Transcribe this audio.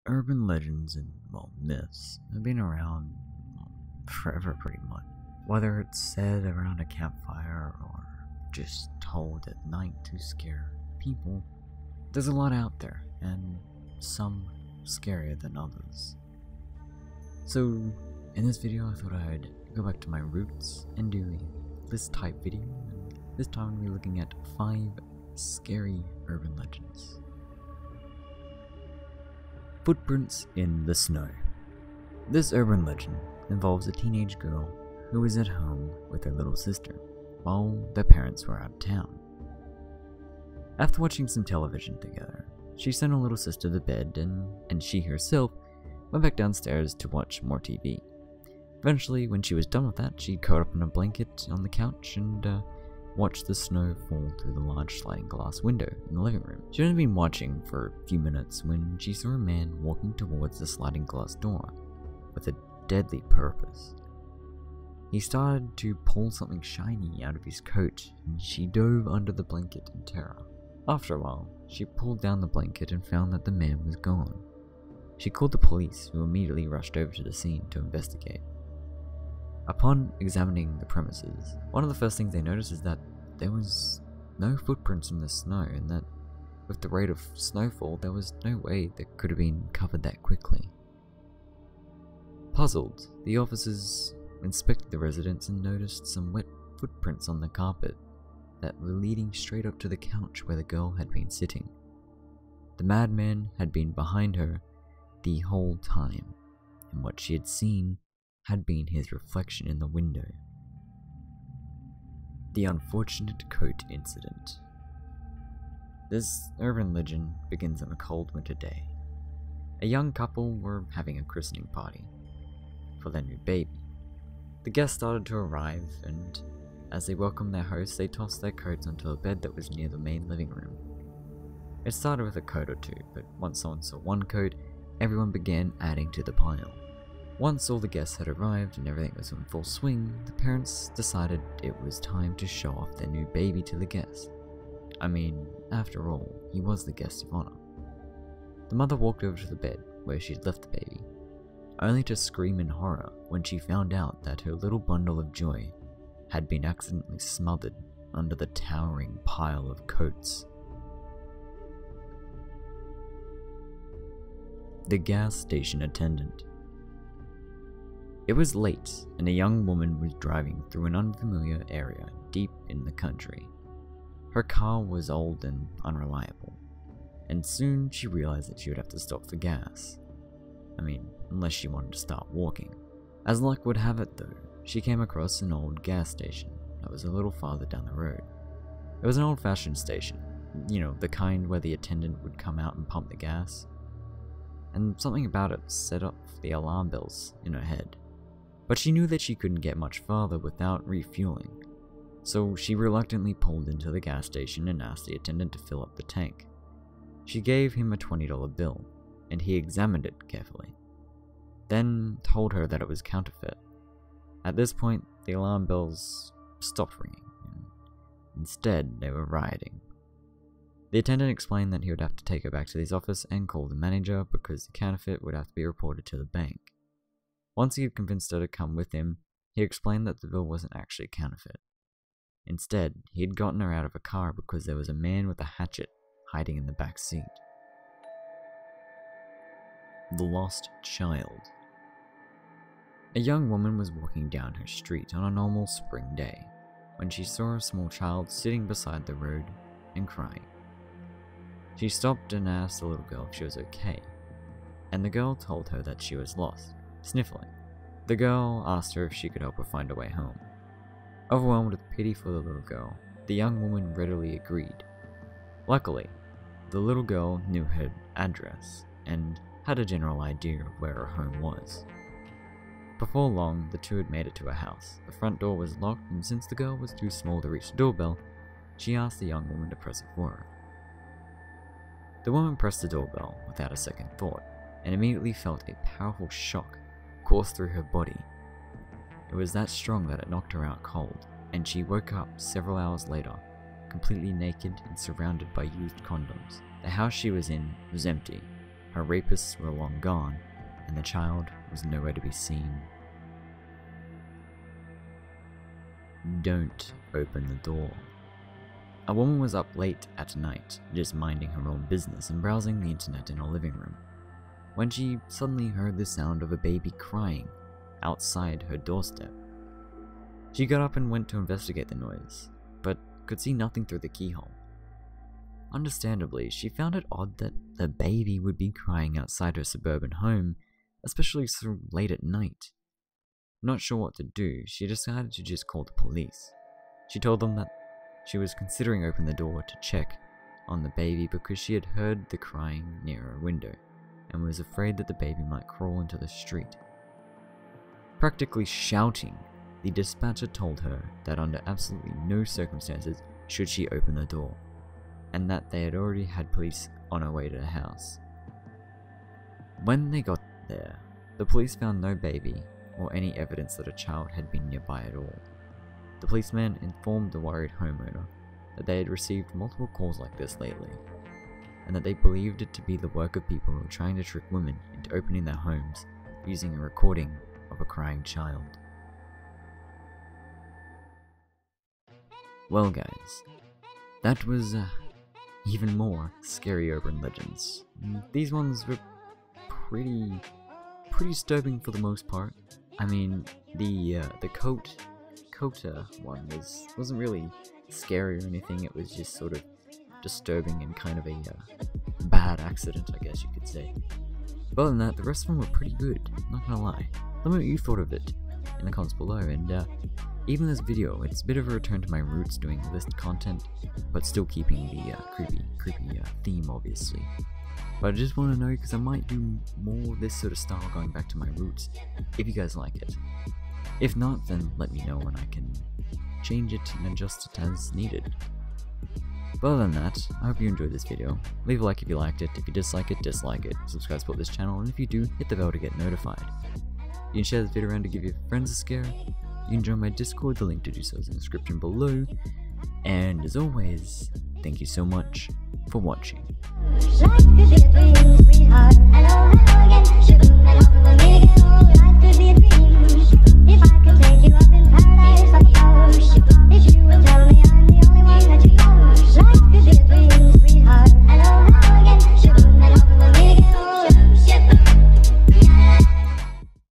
Urban legends and, well, myths have been around forever pretty much. Whether it's said around a campfire or just told at night to scare people, there's a lot out there, and some scarier than others. So, in this video I thought I'd go back to my roots and do a list type video, and this time I'm going to be looking at 5 scary urban legends. Footprints in the snow. This urban legend involves a teenage girl who was at home with her little sister while their parents were out of town. After watching some television together, she sent her little sister to bed and she herself went back downstairs to watch more TV. Eventually, when she was done with that, she curled up in a blanket on the couch and watched the snow fall through the large sliding glass window in the living room. She had only been watching for a few minutes when she saw a man walking towards the sliding glass door with a deadly purpose. He started to pull something shiny out of his coat, and she dove under the blanket in terror. After a while, she pulled down the blanket and found that the man was gone. She called the police, who immediately rushed over to the scene to investigate. Upon examining the premises, one of the first things they noticed is that there was no footprints in the snow, and that with the rate of snowfall, there was no way that could have been covered that quickly. Puzzled, the officers inspected the residence and noticed some wet footprints on the carpet that were leading straight up to the couch where the girl had been sitting. The madman had been behind her the whole time, and what she had seen had been his reflection in the window. The unfortunate coat incident. This urban legend begins on a cold winter day. A young couple were having a christening party for their new baby. The guests started to arrive, and as they welcomed their host, they tossed their coats onto a bed that was near the main living room. It started with a coat or two, but once someone saw one coat, everyone began adding to the pile. Once all the guests had arrived and everything was in full swing, the parents decided it was time to show off their new baby to the guests. I mean, after all, he was the guest of honor. The mother walked over to the bed where she'd left the baby, only to scream in horror when she found out that her little bundle of joy had been accidentally smothered under the towering pile of coats. The gas station attendant. It was late, and a young woman was driving through an unfamiliar area deep in the country. Her car was old and unreliable, and soon she realized that she would have to stop for gas. I mean, unless she wanted to start walking. As luck would have it though, she came across an old gas station that was a little farther down the road. It was an old-fashioned station, you know, the kind where the attendant would come out and pump the gas. And something about it set off the alarm bells in her head. But she knew that she couldn't get much farther without refueling, so she reluctantly pulled into the gas station and asked the attendant to fill up the tank. She gave him a $20 bill, and he examined it carefully, then told her that it was counterfeit. At this point, the alarm bells stopped ringing, and instead they were rioting. The attendant explained that he would have to take her back to his office and call the manager because the counterfeit would have to be reported to the bank. Once he had convinced her to come with him, he explained that the bill wasn't actually counterfeit. Instead, he had gotten her out of a car because there was a man with a hatchet hiding in the back seat. The lost child. A young woman was walking down her street on a normal spring day when she saw a small child sitting beside the road and crying. She stopped and asked the little girl if she was okay, and the girl told her that she was lost, sniffling. The girl asked her if she could help her find a way home. Overwhelmed with pity for the little girl, the young woman readily agreed. Luckily, the little girl knew her address and had a general idea of where her home was. Before long, the two had made it to a house. The front door was locked, and since the girl was too small to reach the doorbell, she asked the young woman to press it for her. The woman pressed the doorbell without a second thought, and immediately felt a powerful shock course through her body. It was that strong that it knocked her out cold, and she woke up several hours later, completely naked and surrounded by used condoms. The house she was in was empty, Her rapists were long gone, and the child was nowhere to be seen. Don't open the door. A woman was up late at night, just minding her own business and browsing the internet in her living room, when she suddenly heard the sound of a baby crying outside her doorstep. She got up and went to investigate the noise, but could see nothing through the keyhole. Understandably, she found it odd that the baby would be crying outside her suburban home, especially so late at night. Not sure what to do, she decided to just call the police. She told them that she was considering opening the door to check on the baby because she had heard the crying near her window and was afraid that the baby might crawl into the street. Practically shouting, the dispatcher told her that under absolutely no circumstances should she open the door, and that they had already had police on her way to the house. When they got there, the police found no baby or any evidence that a child had been nearby at all. The policeman informed the worried homeowner that they had received multiple calls like this lately, and that they believed it to be the work of people who were trying to trick women into opening their homes using a recording of a crying child. Well guys, that was even more scary urban legends. These ones were pretty disturbing for the most part. I mean, the Kota one wasn't really scary or anything. It was just sort of disturbing and kind of a bad accident, I guess you could say. But other than that, the rest of them were pretty good, not gonna lie. Let me know what you thought of it in the comments below, and even this video, it's a bit of a return to my roots doing list content, but still keeping the creepy theme, obviously. But I just want to know, because I might do more of this sort of style going back to my roots, if you guys like it. If not, then let me know and I can change it and adjust it as needed. But other than that, I hope you enjoyed this video. Leave a like if you liked it, if you dislike it, dislike it. Subscribe to support this channel, and if you do, hit the bell to get notified. You can share this video around to give your friends a scare. You can join my Discord, the link to do so is in the description below. And as always, thank you so much for watching. If I could take you up